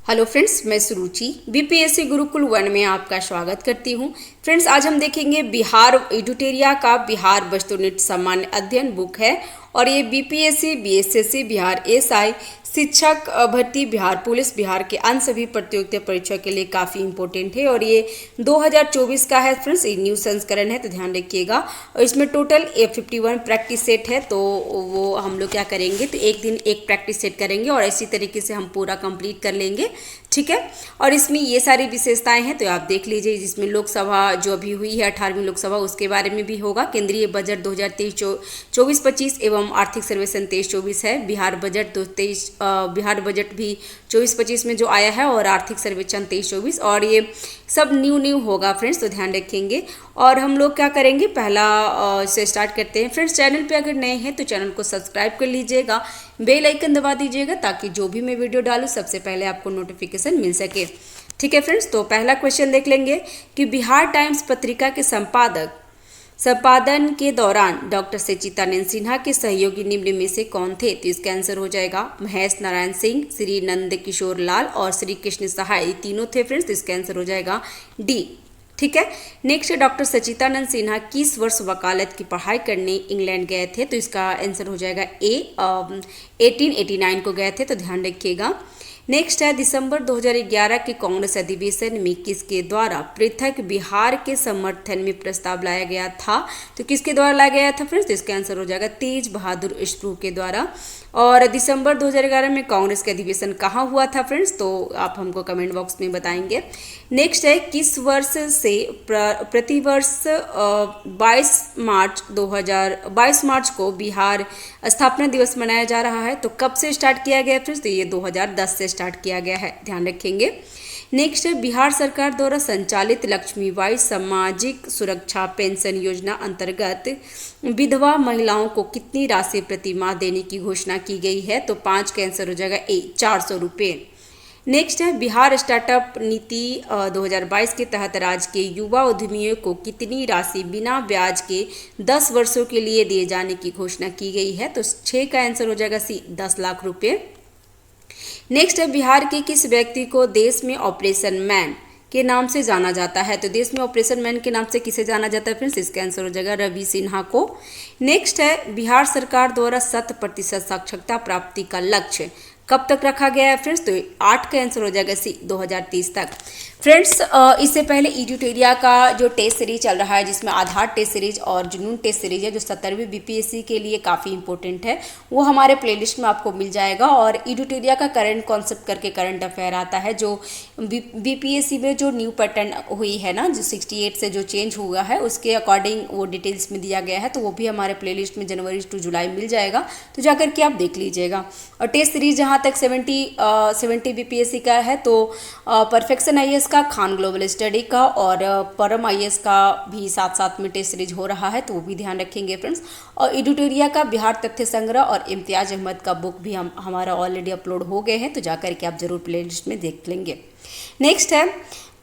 Hello friends, मैं सुरुचि BPSC Gurukul 1 में आपका स्वागत करती हूं। फ्रेंड्स, आज हम देखेंगे बिहार एडुटेरिया का बिहार वस्तुनिष्ठ सामान्य अध्ययन बुक है और ये बीपीएससी, बीएसएससी, बिहार एसआई, शिक्षक भर्ती, बिहार पुलिस, बिहार के अन्य सभी प्रतियोगिता परीक्षा के लिए काफ़ी इंपॉर्टेंट है और ये 2024 का है। फ्रेंड्स, ये न्यू संस्करण है तो ध्यान रखिएगा। और इसमें टोटल 51 प्रैक्टिस सेट है, तो वो हम लोग क्या करेंगे तो एक दिन एक प्रैक्टिस सेट करेंगे और इसी तरीके से हम पूरा कंप्लीट कर लेंगे, ठीक है। और इसमें ये सारी विशेषताएं हैं तो आप देख लीजिए। जिसमें लोकसभा जो अभी हुई है 18वीं लोकसभा, उसके बारे में भी होगा। केंद्रीय बजट 2023-24-25 एवं आर्थिक सर्वेक्षण 23-24 है। बिहार बजट बिहार बजट भी 24-25 में जो आया है और आर्थिक सर्वेक्षण 23-24, और ये सब न्यू होगा फ्रेंड्स, तो ध्यान रखेंगे। और हम लोग क्या करेंगे, पहला से स्टार्ट करते हैं। फ्रेंड्स, चैनल पे अगर नए हैं तो चैनल को सब्सक्राइब कर लीजिएगा, बेल आइकन दबा दीजिएगा ताकि जो भी मैं वीडियो डालूँ सबसे पहले आपको नोटिफिकेशन मिल सके, ठीक है फ्रेंड्स। तो पहला क्वेश्चन देख लेंगे कि बिहार टाइम्स पत्रिका के संपादन के दौरान डॉक्टर सच्चिदानंद सिन्हा के सहयोगी निम्न में से कौन थे? तो इसका आंसर हो जाएगा महेश नारायण सिंह, श्री नंद किशोर लाल और श्री कृष्ण सहाय, ये तीनों थे फ्रेंड्स। तो इसका आंसर हो जाएगा डी, ठीक है। नेक्स्ट, डॉक्टर सच्चिदानंद सिन्हा किस वर्ष वकालत की पढ़ाई करने इंग्लैंड गए थे? तो इसका आंसर हो जाएगा ए, 1889 को गए थे, तो ध्यान रखिएगा। नेक्स्ट है, दिसंबर 2011 के कांग्रेस अधिवेशन में किसके द्वारा पृथक बिहार के समर्थन में प्रस्ताव लाया गया था? तो किसके द्वारा लाया गया था फ्रेंड्स? तो इसका आंसर हो जाएगा तेज बहादुर स्प्रू के द्वारा। और दिसंबर 2011 में कांग्रेस का अधिवेशन कहाँ हुआ था फ्रेंड्स? तो आप हमको कमेंट बॉक्स में बताएंगे। नेक्स्ट है, किस वर्ष से प्रतिवर्ष 22 मार्च को बिहार स्थापना दिवस मनाया जा रहा है? तो कब से स्टार्ट किया गया फ्रेंड्स? तो ये 2010 से स्टार्ट किया गया है, ध्यान रखेंगे। नेक्स्ट है, बिहार सरकार द्वारा संचालित लक्ष्मीबाई सामाजिक सुरक्षा पेंशन योजना अंतर्गत विधवा महिलाओं को कितनी राशि प्रति माह देने की घोषणा की गई है? तो 5 का आंसर हो जाएगा ए, 400 रुपये। नेक्स्ट है, बिहार स्टार्टअप नीति 2022 के तहत राज्य के युवा उद्यमियों को कितनी राशि बिना ब्याज के 10 वर्षों के लिए दिए जाने की घोषणा की गई है? तो 6 का आंसर हो जाएगा सी, 10 लाख रुपये। नेक्स्ट है, बिहार के किस व्यक्ति को देश में ऑपरेशन मैन के नाम से जाना जाता है? तो देश में ऑपरेशन मैन के नाम से किसे जाना जाता है फ्रेंड्स? इसका आंसर हो जाएगा रवि सिन्हा को। नेक्स्ट है, बिहार सरकार द्वारा 100% साक्षरता प्राप्ति का लक्ष्य कब तक रखा गया है फ्रेंड्स? तो 8 का आंसर हो जाएगा सी, 2030 तक। फ्रेंड्स, इससे पहले एडुटेरिया का जो टेस्ट सीरीज चल रहा है, जिसमें आधार टेस्ट सीरीज और जुनून टेस्ट सीरीज है, जो 70वीं बीपीएससी के लिए काफ़ी इंपॉर्टेंट है, वो हमारे प्लेलिस्ट में आपको मिल जाएगा। और एडुटेरिया का करंट कॉन्सेप्ट करके करंट अफेयर आता है, जो बीपीएससी में जो न्यू पैटर्न हुई है ना, जो 68 से जो चेंज हुआ है, उसके अकॉर्डिंग वो डिटेल्स में दिया गया है। तो वो भी हमारे प्लेलिस्ट में जनवरी टू जुलाई मिल जाएगा, तो जाकर के आप देख लीजिएगा। और टेस्ट सीरीज जहाँ तक 70 बीपीएससी का है, तो परफेक्शन आईएएस का, खान ग्लोबल स्टडी का और परम आईएएस का भी साथ साथ में टेस्ट सीरीज हो रहा है, तो वो भी ध्यान रखेंगे फ्रेंड्स। और एडुटेरिया का बिहार तथ्य संग्रह और इम्तियाज अहमद का बुक भी हमारा ऑलरेडी अपलोड हो गए हैं, तो जाकर के आप जरूर प्लेलिस्ट में देख लेंगे। नेक्स्ट है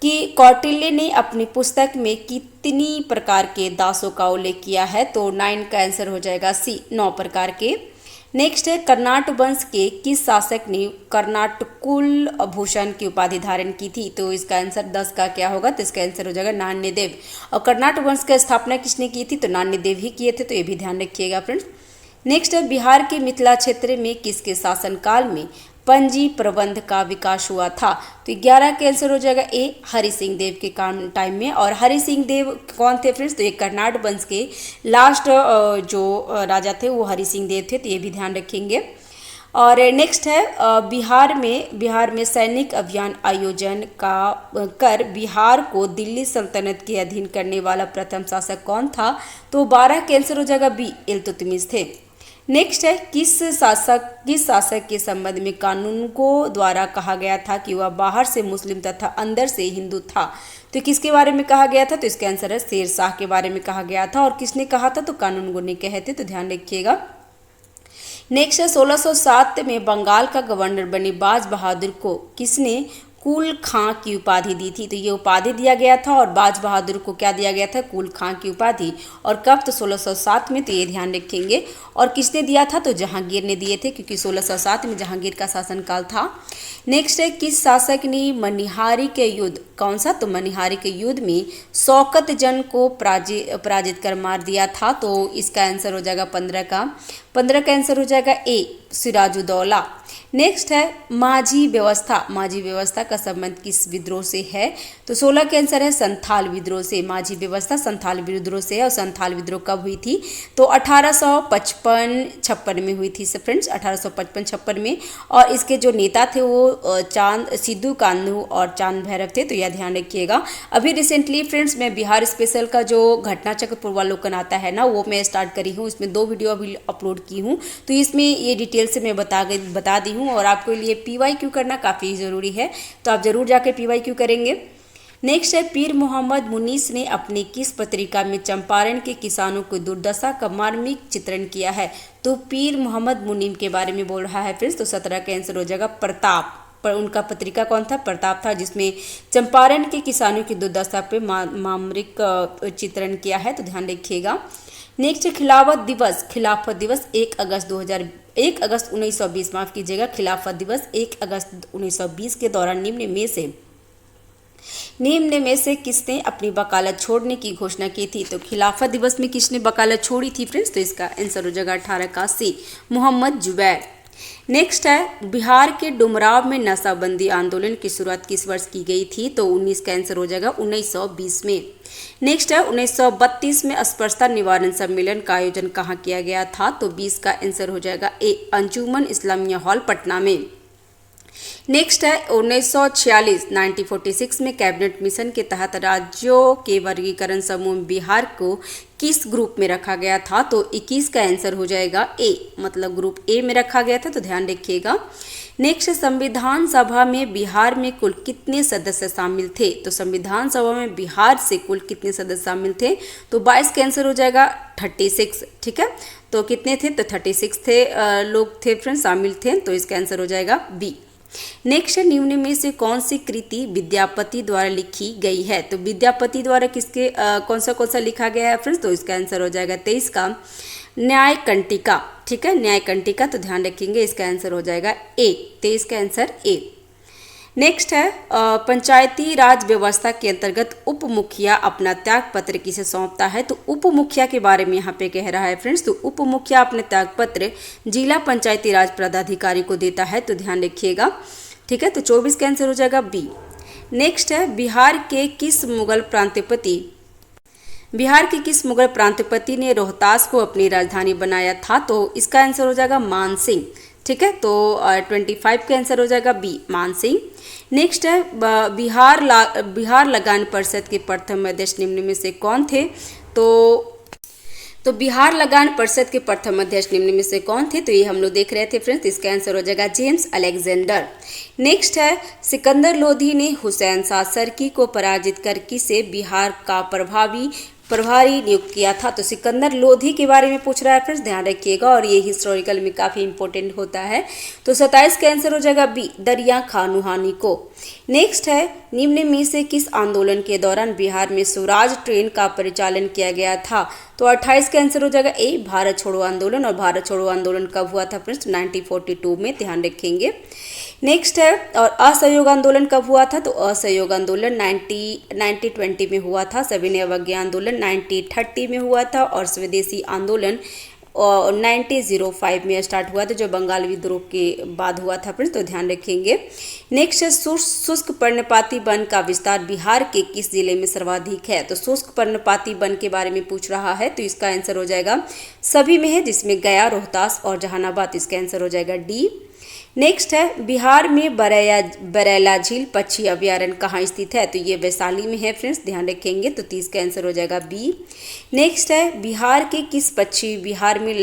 कि कौटिल्य ने अपनी पुस्तक में कितनी प्रकार के दासों का उल्लेख किया है? तो 9 का आंसर हो जाएगा सी, 9 प्रकार के। नेक्स्ट है, कर्नाट वंश के किस शासक ने कर्नाटकुल भूषण की उपाधि धारण की थी? तो इसका आंसर 10 का क्या होगा? तो इसका आंसर हो जाएगा नान्यदेव। और कर्नाट वंश की स्थापना किसने की थी? तो नान्यदेव ही किए थे, तो ये भी ध्यान रखिएगा फ्रेंड्स। नेक्स्ट है, बिहार के मिथिला क्षेत्र में किसके शासनकाल में पंजी प्रबंध का विकास हुआ था? तो 11 का आंसर हो जाएगा ए, हरि सिंह देव के टाइम में। और हरि सिंह देव कौन थे फ्रेंड्स? तो ये कर्नाट वंश के लास्ट जो राजा थे वो हरि सिंह देव थे, तो ये भी ध्यान रखेंगे। और नेक्स्ट है, बिहार में सैनिक अभियान आयोजन कर बिहार को दिल्ली सल्तनत के अधीन करने वाला प्रथम शासक कौन था? तो 12 के आंसर हो जाएगा बी, इल्तुतमिश थे। नेक्स्ट है, किस शासक के संबंध में कानूनगो द्वारा कहा गया था कि वह बाहर से मुस्लिम तथा अंदर से हिंदू था? तो किसके बारे में कहा गया था? तो इसका आंसर है शेर शाह के बारे में कहा गया था। और किसने कहा था? तो कानूनगो ने कहे थे, तो ध्यान रखिएगा। नेक्स्ट है, 1607 में बंगाल का गवर्नर बने बाज बहादुर को किसने कुल खां की उपाधि दी थी। तो ये उपाधि दिया गया था और बाज बहादुर को क्या दिया गया था, कुल खां की उपाधि। और कब, तो 1607 में, तो ये ध्यान रखेंगे। और किसने दिया था, तो जहांगीर ने दिए थे, क्योंकि 1607 में जहांगीर का शासनकाल था। नेक्स्ट है, किस शासक ने मनिहारी के युद्ध, कौन सा, तो मनिहारी के युद्ध में शौकत जंग को पराजित कर मार दिया था। तो इसका आंसर हो जाएगा 15 का आंसर हो जाएगा ए, सिराजुद्दौला। नेक्स्ट है माझी व्यवस्था। माझी व्यवस्था का संबंध किस विद्रोह से है, तो 16 का आंसर है संथाल विद्रोह से। माझी व्यवस्था संथाल विद्रोह से है। और संथाल विद्रोह कब हुई थी, तो 1855-56 में हुई थी फ्रेंड्स, 1855-56 में। और इसके जो नेता थे वो सिद्धू कान्हू और चांद भैरव थे। तो यह ध्यान रखिएगा। अभी रिसेंटली फ्रेंड्स मैं बिहार स्पेशल का जो घटना चक्र पूर्वालोकन आता है ना, वो मैं स्टार्ट करी हूँ। इसमें 2 वीडियो अभी अपलोड की हूँ। तो इसमें ये डिटेल से मैं बता दी हूँ। और आपके लिए PYQ करना काफ़ी ज़रूरी है, तो आप ज़रूर जाके PYQ करेंगे। नेक्स्ट है, पीर मोहम्मद मुनीस ने अपनी किस पत्रिका में चंपारण के किसानों की दुर्दशा का मार्मिक चित्रण किया है, तो पीर मोहम्मद मुनीम के बारे में बोल रहा है फ्रेंड्स। तो 17 का आंसर हो जाएगा प्रताप। पर उनका पत्रिका कौन था, प्रताप था, जिसमें चंपारण के किसानों की दुर्दशा पे मार्मिक चित्रण किया है। तो ध्यान रखिएगा। नेक्स्ट, खिलाफत दिवस 1 अगस्त 1920, माफ कीजिएगा, खिलाफत दिवस 1 अगस्त 1920 के दौरान निम्न में से किसने अपनी वकालत छोड़ने की घोषणा की थी, तो खिलाफत दिवस में किसने वकालत छोड़ी थी फ्रेंड्स, तो इसका आंसर हो जाएगा 18 का सी, मोहम्मद जुबैर। नेक्स्ट है, बिहार के डुमराव में नशाबंदी आंदोलन की शुरुआत किस वर्ष की गई थी, तो 19 का आंसर हो जाएगा 1920 में। नेक्स्ट है, 1932 में अस्पृश्यता निवारण सम्मेलन का आयोजन कहाँ किया गया था, तो 20 का आंसर हो जाएगा ए, अंजुमन इस्लामिया हॉल पटना में। नेक्स्ट है, 1946 में कैबिनेट मिशन के तहत राज्यों के वर्गीकरण समूह बिहार को किस ग्रुप में रखा गया था, तो 21 का आंसर हो जाएगा ए, मतलब ग्रुप ए में रखा गया था। तो ध्यान रखिएगा। नेक्स्ट, संविधान सभा में बिहार में कुल कितने सदस्य शामिल थे, तो संविधान सभा में बिहार से कुल कितने सदस्य शामिल थे, तो 22 का आंसर हो जाएगा 36। ठीक है, तो कितने थे, तो 36 थे लोग थे फ्रेंड्स, शामिल थे। तो इसका आंसर हो जाएगा बी। नेक्स्ट, निम्न में से कौन सी कृति विद्यापति द्वारा लिखी गई है, तो विद्यापति द्वारा किसके कौन सा लिखा गया है फ्रेंड्स, तो इसका आंसर हो जाएगा 23 का, न्याय कंटिका। ठीक है, न्याय कंटिका। तो ध्यान रखेंगे, इसका आंसर हो जाएगा ए, 23 का आंसर ए। नेक्स्ट है, पंचायती राज व्यवस्था के अंतर्गत उप मुखिया अपना त्याग पत्र किसे सौंपता है, तो उप मुखिया के बारे में यहाँ पे कह रहा है फ्रेंड्स। तो उप मुखिया अपने त्याग पत्र जिला पंचायती राज पदाधिकारी को देता है। तो ध्यान रखिएगा। ठीक है, तो 24 का आंसर हो जाएगा बी। नेक्स्ट है, बिहार के किस मुगल प्रांतपति ने रोहतास को अपनी राजधानी बनाया था, तो इसका आंसर हो जाएगा मान सिंह। ठीक है, तो 25 का आंसर हो जाएगा बी, मान सिंह। नेक्स्ट है, बिहार लगान परिषद के प्रथम अध्यक्ष निम्न में से कौन थे, तो बिहार लगान परिषद के प्रथम अध्यक्ष निम्न में से कौन थे, तो ये हम लोग देख रहे थे फ्रेंड्स। इसका आंसर हो जाएगा जेम्स अलेक्जेंडर। नेक्स्ट है, सिकंदर लोधी ने हुसैन शाह सरकी को पराजित कर किसे बिहार का प्रभारी नियुक्त किया था, तो सिकंदर लोधी के बारे में पूछ रहा है फ्रेंड्स, ध्यान रखिएगा। और ये हिस्टोरिकल में काफ़ी इंपॉर्टेंट होता है। तो 27 का आंसर हो जाएगा बी, दरिया खान नुहानी को। नेक्स्ट है, निम्न में से किस आंदोलन के दौरान बिहार में स्वराज ट्रेन का परिचालन किया गया था, तो 28 का आंसर हो जाएगा ए, भारत छोड़ो आंदोलन। और भारत छोड़ो आंदोलन कब हुआ था फ्रेंड्स, 1942 में, ध्यान रखेंगे। नेक्स्ट है, और असहयोग आंदोलन कब हुआ था, तो असहयोग आंदोलन 1920 में हुआ था। सविनय अवज्ञा आंदोलन 1930 में हुआ था। और स्वदेशी आंदोलन 1905 में स्टार्ट हुआ था, जो बंगाल विद्रोह के बाद हुआ था फ्रेंड्स। तो ध्यान रखेंगे। नेक्स्ट है, शुष्क पर्णपाती वन का विस्तार बिहार के किस जिले में सर्वाधिक है, तो शुष्क पर्णपाती वन के बारे में पूछ रहा है। तो इसका आंसर हो जाएगा सभी में है, जिसमें गया, रोहतास और जहानाबाद। इसका आंसर हो जाएगा डी। नेक्स्ट है, बिहार में बरैला झील पक्षी अभ्यारण्य कहाँ स्थित है, तो ये वैशाली में है फ्रेंड्स, ध्यान रखेंगे। तो 30 का आंसर हो जाएगा बी। नेक्स्ट है, बिहार के किस पक्षी बिहार में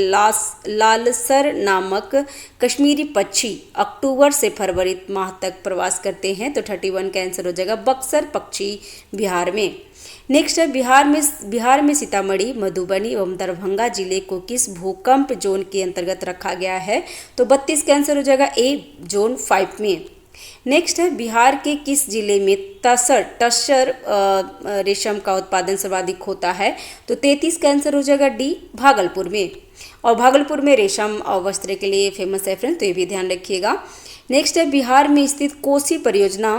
लालसर नामक कश्मीरी पक्षी अक्टूबर से फरवरी माह तक प्रवास करते हैं, तो 31 का आंसर हो जाएगा बक्सर पक्षी बिहार में। नेक्स्ट है, बिहार में सीतामढ़ी, मधुबनी एवं दरभंगा जिले को किस भूकंप जोन के अंतर्गत रखा गया है, तो 32 का आंसर हो जाएगा ए, जोन 5 में। नेक्स्ट है बिहार के किस जिले में टसर रेशम का उत्पादन सर्वाधिक होता है? तो 33 का आंसर हो जाएगा डी, भागलपुर में। और भागलपुर में रेशम और वस्त्र के लिए फेमस है फ्रेंड्स, तो ये भी ध्यान रखिएगा। नेक्स्ट है बिहार में स्थित कोसी परियोजना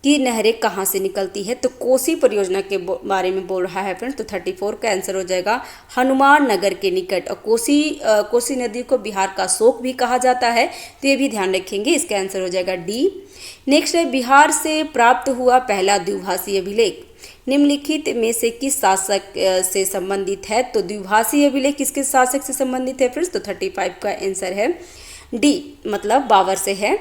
की नहरें कहाँ से निकलती है? तो कोसी परियोजना के बारे में बोल रहा है फ्रेंड्स, तो 34 का आंसर हो जाएगा हनुमान नगर के निकट। और कोसी नदी को बिहार का शोक भी कहा जाता है, तो ये भी ध्यान रखेंगे, इसका आंसर हो जाएगा डी। नेक्स्ट है बिहार से प्राप्त हुआ पहला द्विभाषी अभिलेख निम्नलिखित में से किस शासक से संबंधित है? तो द्विभाषी अभिलेख किसके शासक से संबंधित है फ्रेंड्स? तो 35 का आंसर है डी, मतलब बाबर से है।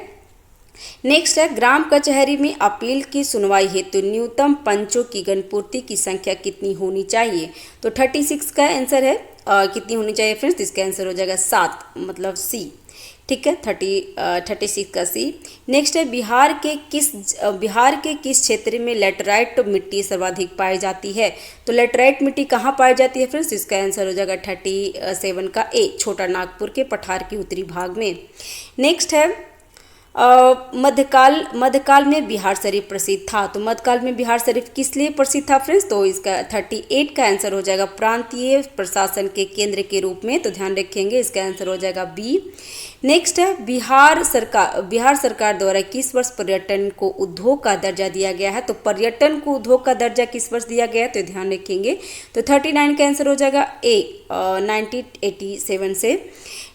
नेक्स्ट है ग्राम कचहरी में अपील की सुनवाई हेतु न्यूनतम पंचों की गणपूर्ति की संख्या कितनी होनी चाहिए? तो 36 का आंसर है कितनी होनी चाहिए फ्रेंड्स? इसका आंसर हो जाएगा 7, मतलब सी। ठीक है, 36 का सी। नेक्स्ट है बिहार के किस क्षेत्र में लेटराइट मिट्टी सर्वाधिक पाई जाती है? तो लेटराइट मिट्टी कहाँ पाई जाती है फ्रेंड्स? इसका आंसर हो जाएगा 37 का ए, छोटा नागपुर के पठार के उत्तरी भाग में। नेक्स्ट है मध्यकाल में बिहार शरीफ प्रसिद्ध था। तो मध्यकाल में बिहार शरीफ किस लिए प्रसिद्ध था फ्रेंड्स? तो इसका 38 का आंसर हो जाएगा प्रांतीय प्रशासन के केंद्र के रूप में, तो ध्यान रखेंगे, इसका आंसर हो जाएगा बी। नेक्स्ट है बिहार सरकार द्वारा किस वर्ष पर्यटन को उद्योग का दर्जा दिया गया है? तो पर्यटन को उद्योग का दर्जा किस वर्ष दिया गया है? तो ध्यान रखेंगे, तो 39 का आंसर हो जाएगा ए, 1987 से।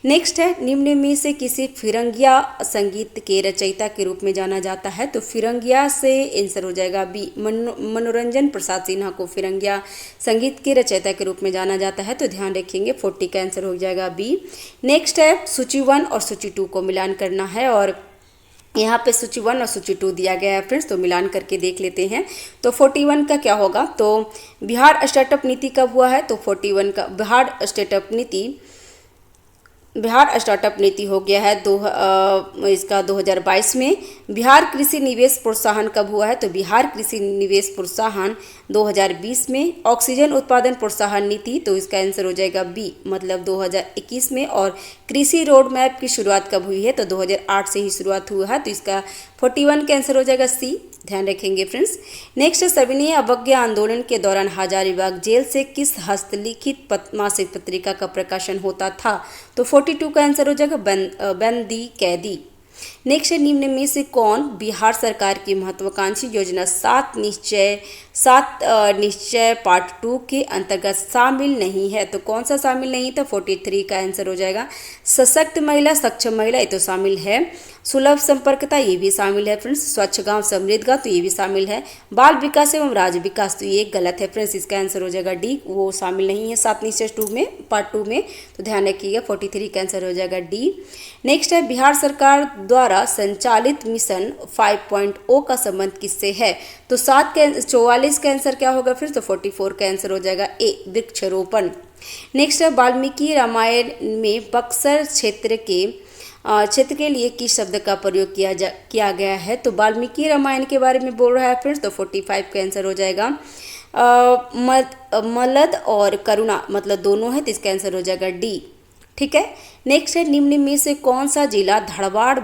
नेक्स्ट है निम्न में से किसी फिरंगिया संगीत के रचयिता के रूप में जाना जाता है? तो फिरंगिया से आंसर हो जाएगा बी, मनोरंजन प्रसाद सिन्हा को फिरंगिया संगीत के रचयिता के रूप में जाना जाता है, तो ध्यान रखेंगे, 40 का आंसर हो जाएगा बी। नेक्स्ट है सूची 1 और सूची 2 को मिलान करना है, और यहाँ पे सूची 1 और सूची 2 दिया गया है फ्रेंड्स, तो मिलान करके देख लेते हैं। तो 41 का क्या होगा? तो बिहार स्टार्टअप नीति कब हुआ है? तो 41 का बिहार स्टार्टअप नीति हो गया है इसका 2022 में। बिहार कृषि निवेश प्रोत्साहन कब हुआ है? तो बिहार कृषि निवेश प्रोत्साहन 2020 में। ऑक्सीजन उत्पादन प्रोत्साहन नीति, तो इसका आंसर हो जाएगा बी, मतलब 2021 में। और कृषि रोड मैप की शुरुआत कब हुई है? तो 2008 से ही शुरुआत हुआ है, तो इसका 41 का आंसर हो जाएगा सी, ध्यान रखेंगे फ्रेंड्स। नेक्स्ट सविनय अवज्ञा आंदोलन के दौरान हजारीबाग जेल से किस हस्तलिखित मासिक पत्रिका का प्रकाशन होता था? तो 42 का आंसर हो जाएगा बंदी कैदी। नेक्स्ट निम्न में से कौन बिहार सरकार की महत्वाकांक्षी योजना 7 निश्चय पार्ट 2 के अंतर्गत शामिल नहीं है? तो कौन सा शामिल नहीं था? 43 का आंसर हो जाएगा सशक्त महिला, सक्षम महिला, ये तो शामिल है। सुलभ संपर्कता, ये भी शामिल है फ्रेंड्स। स्वच्छ गांव समृद्ध गांव, तो ये भी शामिल है। बाल विकास एवं राज्य विकास, तो ये गलत है फ्रेंड्स, इसका आंसर हो जाएगा डी, वो शामिल नहीं है 7 निश्चय पार्ट 2 में, तो ध्यान रखिएगा, 43 का आंसर हो जाएगा डी। नेक्स्ट है बिहार सरकार द्वारा संचालित मिशन 5.0 का संबंध किससे है? तो 44 का आंसर क्या होगा फिर? तो 44 का आंसर हो जाएगा ए, वृक्षारोपण। नेक्स्ट है वाल्मीकि रामायण में बक्सर क्षेत्र के लिए किस शब्द का प्रयोग किया गया है? तो वाल्मीकि रामायण के बारे में बोल रहा है फ्रेंड्स, तो 45 का आंसर हो जाएगा मलद और करुणा, मतलब दोनों है, तो इसका आंसर हो जाएगा डी। ठीक है, नेक्स्ट है निम्न में से कौन सा जिला धड़वाड़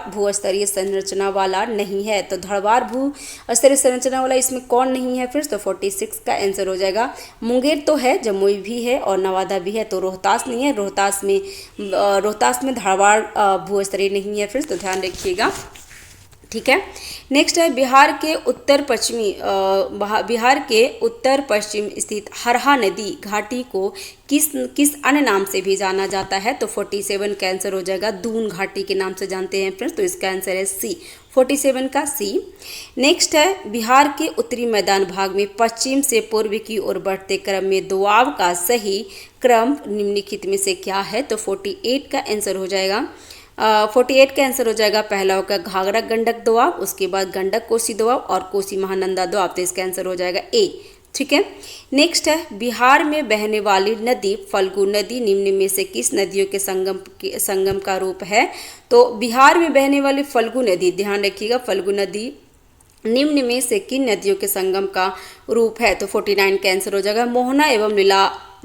भूस्तरीय संरचना वाला नहीं है? तो धड़वाड़ भूस्तरीय संरचना वाला इसमें कौन नहीं है फिर? तो 46 का आंसर हो जाएगा मुंगेर तो है, जमुई भी है और नवादा भी है, तो रोहतास नहीं है। रोहतास में धड़वाड़ भूस्तरीय नहीं है फिर, तो ध्यान रखिएगा। ठीक है, नेक्स्ट है बिहार के उत्तर पश्चिम स्थित हरहा नदी घाटी को किस अन्य नाम से भी जाना जाता है? तो 47 का आंसर हो जाएगा दून घाटी के नाम से जानते हैं फ्रेंड्स, तो इसका आंसर है सी, 47 का सी। नेक्स्ट है बिहार के उत्तरी मैदान भाग में पश्चिम से पूर्व की ओर बढ़ते क्रम में दोआब का सही क्रम निम्नलिखित में से क्या है? तो 48 का आंसर हो जाएगा 48 का आंसर हो जाएगा पहला होगा घाघरा गंडक दोआब, उसके बाद गंडक कोसी दोआब और कोसी महानंदा दोआब, तो इसका आंसर हो जाएगा ए। ठीक है, नेक्स्ट है बिहार में बहने वाली नदी फल्गु नदी निम्न में से किस नदियों के संगम का रूप है? तो बिहार में बहने वाली फल्गु नदी, ध्यान रखिएगा, फल्गु नदी निम्न में से किन नदियों के संगम का रूप है? तो 49 का आंसर हो जाएगा मोहना एवं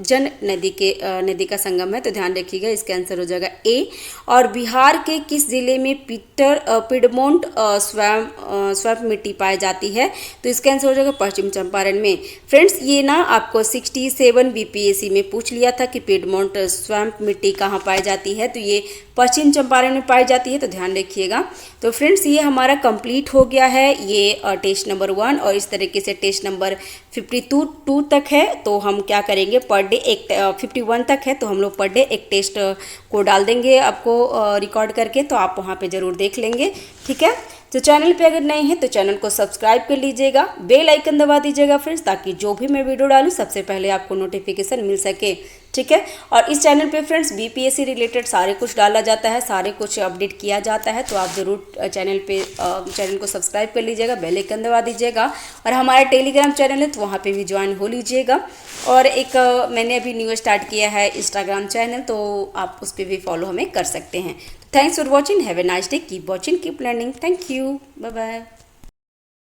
जन नदी का संगम है, तो ध्यान रखिएगा इसका आंसर हो जाएगा ए। और बिहार के किस जिले में पिडमोंट स्वैम्प मिट्टी पाई जाती है, तो इसका आंसर हो जाएगा पश्चिम चंपारण में। फ्रेंड्स ये ना आपको 67 बीपीएससी में पूछ लिया था कि पिडमोंट स्वैम्प मिट्टी कहाँ पाई जाती है, तो ये पश्चिम चंपारण में पाई जाती है, तो ध्यान रखिएगा। तो फ्रेंड्स ये हमारा कंप्लीट हो गया है ये टेस्ट नंबर 1, और इस तरीके से टेस्ट नंबर 52 तक है, तो हम क्या करेंगे पर डे एक 51 तक है, तो हम लोग पर डे एक टेस्ट को डाल देंगे आपको रिकॉर्ड करके, तो आप वहाँ पे ज़रूर देख लेंगे, ठीक है। तो चैनल पे अगर नए हैं तो चैनल को सब्सक्राइब कर लीजिएगा, बेल आइकन दबा दीजिएगा फ्रेंड्स, ताकि जो भी मैं वीडियो डालूँ सबसे पहले आपको नोटिफिकेशन मिल सके, ठीक है। और इस चैनल पे फ्रेंड्स बीपीएससी रिलेटेड सारे कुछ डाला जाता है, सारे कुछ अपडेट किया जाता है, तो आप ज़रूर चैनल को सब्सक्राइब कर लीजिएगा, बेल आइकन दबा दीजिएगा। और हमारा टेलीग्राम चैनल है तो वहाँ पे भी ज्वाइन हो लीजिएगा। और एक मैंने अभी न्यू स्टार्ट किया है इंस्टाग्राम चैनल, तो आप उस पर भी फॉलो हमें कर सकते हैं। Thanks for watching, have a nice day, keep watching, keep learning, thank you, bye bye.